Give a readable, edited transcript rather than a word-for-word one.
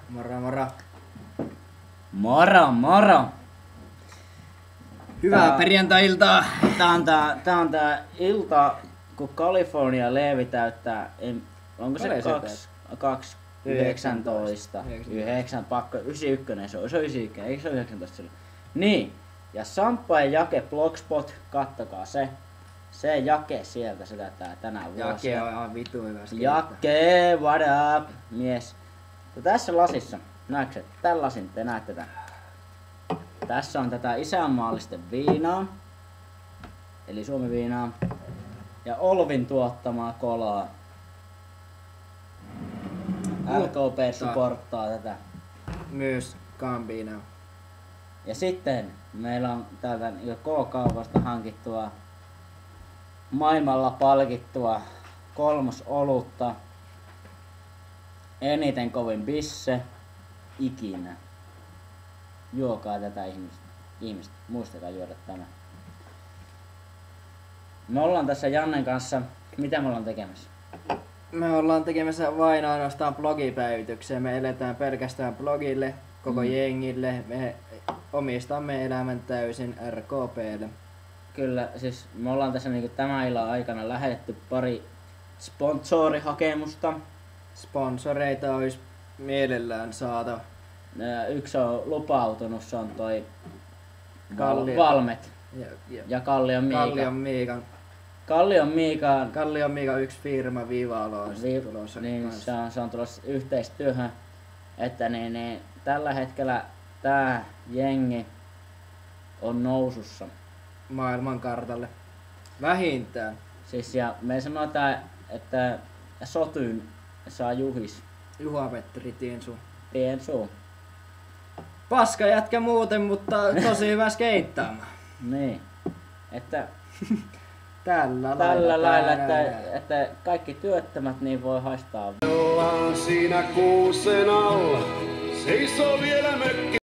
Moro moro. Moro moro! Hyvää perjantai-iltaa. Tää on tää ilta, kun California Leevi täyttää, onko se 19? 9, pakko, 91, se on 91, eikö se ole 19 silloin? Niin, ja Samppain Jake Blogspot, kattokaa se. Se Jake sieltä, se täyttää tänään vuosia. Jake on ihan vitu hyvä. Jake, what up, mies. Ja tässä lasissa, näetkö, tän lasin te näette tän. Tässä on tätä isänmaallisten viinaa, eli Suomi viinaa, ja Olvin tuottamaa kolaa. LKP supporttaa tätä. Myös Gambino. Ja sitten meillä on täältä K-kaupasta hankittua, maailmalla palkittua kolmosolutta, eniten kovin bisse ikinä. Juokaa tätä ihmistä. Muistakaa juoda tämä. Me ollaan tässä Jannen kanssa. Mitä me ollaan tekemässä? Me ollaan tekemässä vain ainoastaan blogipäivityksiä. Me eletään pelkästään blogille, koko jengille. Me omistamme elämän täysin RKPlle. Kyllä, siis me ollaan tässä niinku tämän illan aikana lähetetty pari sponsorihakemusta. Sponsoreita olisi mielellään saata. Yksi on lupautunut, se on toi Kallio. Valmet Ja Kallion Miika. Kallion Miika yksi firma Vivalo on tulossa. Niin, se on tulossa yhteistyöhön, että niin, tällä hetkellä tää jengi on nousussa. Maailmankartalle. Vähintään. Siis ja me sanotaan, että Sotyn saa Juhis. Juha-Petteri Tiensu. Tiensuu. Paska jätkä muuten, mutta tosi hyvä skeittaamaan. Niin. Että Tällä lailla, että kaikki työttömät niin voi haistaa. Ollaan siinä kuusen alla, seisoo vielä mökki.